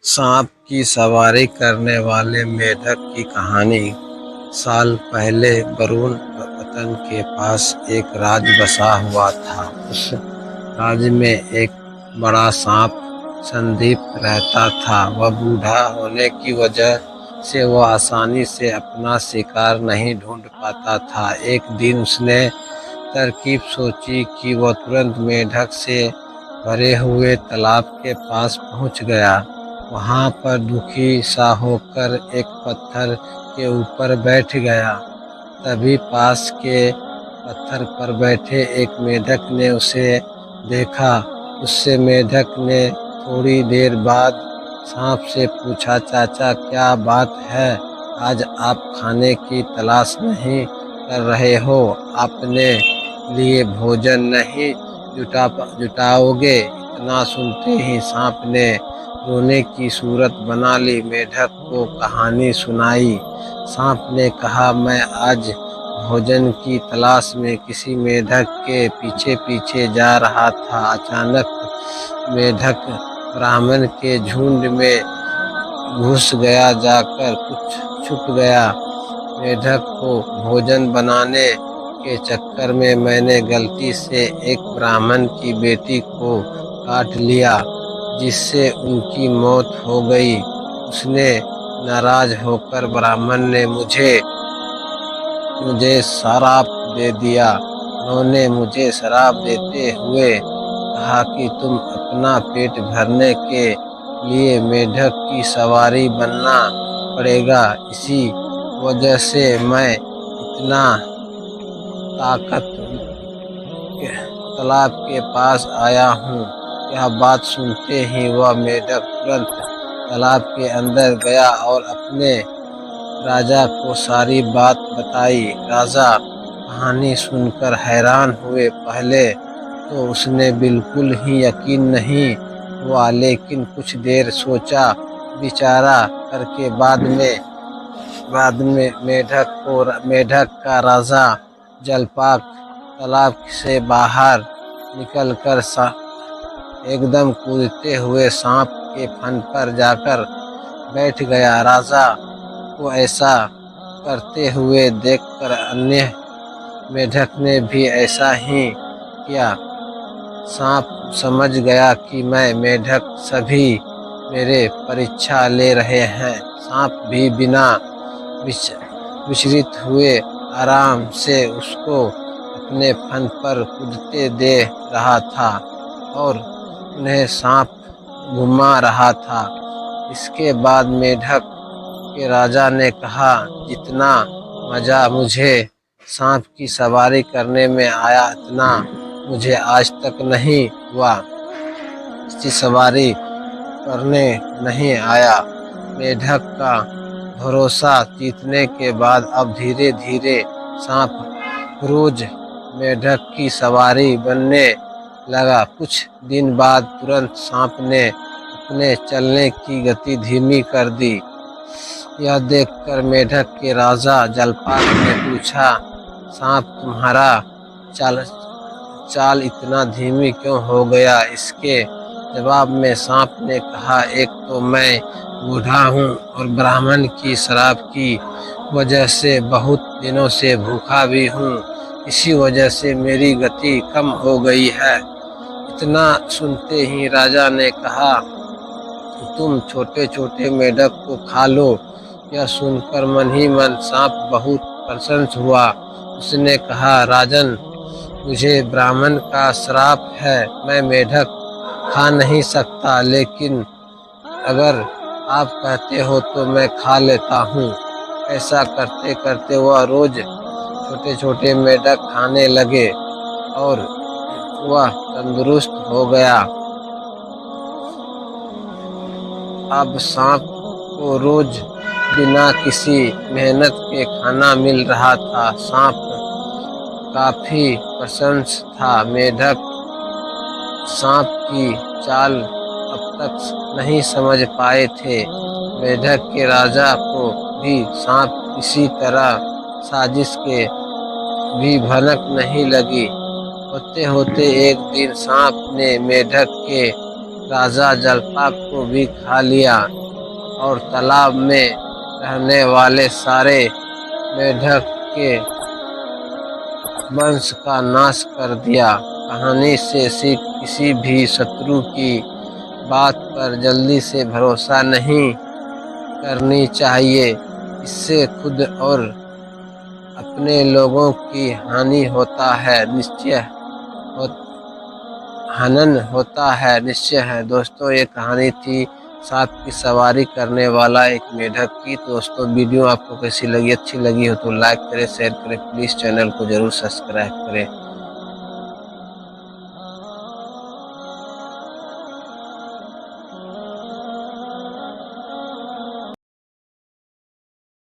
सांप की सवारी करने वाले मेढक की कहानी। साल पहले वरुण वतन के पास एक राज बसा हुआ था। उस राज्य में एक बड़ा सांप संदीप रहता था। वह बूढ़ा होने की वजह से वह आसानी से अपना शिकार नहीं ढूंढ पाता था। एक दिन उसने तरकीब सोची कि वह तुरंत मेढक से भरे हुए तालाब के पास पहुंच गया। वहां पर दुखी सा होकर एक पत्थर के ऊपर बैठ गया। तभी पास के पत्थर पर बैठे एक मेढक ने उसे देखा। उससे मेढक ने थोड़ी देर बाद सांप से पूछा, चाचा क्या बात है? आज आप खाने की तलाश नहीं कर रहे हो? अपने लिए भोजन नहीं जुटाओगे? इतना सुनते ही सांप ने रोने की सूरत बना ली। मेढक को कहानी सुनाई। सांप ने कहा, मैं आज भोजन की तलाश में किसी मेढक के पीछे पीछे जा रहा था। अचानक मेढक ब्राह्मण के झुंड में घुस गया, जाकर कुछ छुप गया। मेढक को भोजन बनाने के चक्कर में मैंने गलती से एक ब्राह्मण की बेटी को काट लिया, जिससे उनकी मौत हो गई। उसने नाराज होकर ब्राह्मण ने मुझे श्राप दे दिया। उन्होंने मुझे श्राप देते हुए कहा कि तुम अपना पेट भरने के लिए मेढक की सवारी बनना पड़ेगा। इसी वजह से मैं इतना ताकत तालाब के पास आया हूँ। यह बात सुनते ही वह मेढक तुरंत तालाब के अंदर गया और अपने राजा को सारी बात बताई। राजा कहानी सुनकर हैरान हुए। पहले तो उसने बिल्कुल ही यकीन नहीं हुआ, लेकिन कुछ देर सोचा विचारा करके बाद में मेढक का राजा जलपाक तालाब से बाहर निकलकर एकदम कूदते हुए सांप के फन पर जाकर बैठ गया। राजा को ऐसा करते हुए देखकर अन्य मेढक ने भी ऐसा ही किया। सांप समझ गया कि मैं मेढक सभी मेरे परीक्षा ले रहे हैं। सांप भी बिना विचलित हुए आराम से उसको अपने फन पर कूदते दे रहा था और उन्हें सांप घुमा रहा था। इसके बाद मेढक के राजा ने कहा, जितना मजा मुझे सांप की सवारी करने में आया, इतना मुझे आज तक नहीं हुआ। इसकी सवारी करने नहीं आया। मेढक का भरोसा जीतने के बाद अब धीरे धीरे सांप रोज मेढक की सवारी बनने लगा। कुछ दिन बाद तुरंत सांप ने अपने चलने की गति धीमी कर दी। यह देखकर मेढक के राजा जलपाक ने पूछा, सांप तुम्हारा चाल इतना धीमी क्यों हो गया? इसके जवाब में सांप ने कहा, एक तो मैं बूढ़ा हूँ और ब्राह्मण की श्राप की वजह से बहुत दिनों से भूखा भी हूँ। इसी वजह से मेरी गति कम हो गई है। इतना सुनते ही राजा ने कहा, तुम छोटे छोटे मेढक को खा लो। यह सुनकर मन ही मन सांप बहुत प्रसन्न हुआ। उसने कहा, राजन, मुझे ब्राह्मण का श्राप है, मैं मेढक खा नहीं सकता, लेकिन अगर आप कहते हो तो मैं खा लेता हूँ। ऐसा करते करते वह रोज छोटे छोटे मेढक खाने लगे और वह तंदुरुस्त हो गया। अब सांप को रोज बिना किसी मेहनत के खाना मिल रहा था। सांप काफी प्रसन्न था। मेढक सांप की चाल अब तक नहीं समझ पाए थे। मेढक के राजा को भी सांप इसी तरह साजिश के भी भनक नहीं लगी। होते होते एक दिन सांप ने मेढक के राजा जलपा को भी खा लिया और तालाब में रहने वाले सारे मेढक के वंश का नाश कर दिया। कहानी से सीख, किसी भी शत्रु की बात पर जल्दी से भरोसा नहीं करनी चाहिए। इससे खुद और अपने लोगों की हानि होता है, हनन होता है, निश्चय है। दोस्तों, ये कहानी थी सांप की सवारी करने वाला एक मेढक की। दोस्तों, वीडियो आपको कैसी लगी? अच्छी लगी हो तो लाइक करें, शेयर करें, प्लीज़ चैनल को ज़रूर सब्सक्राइब करें।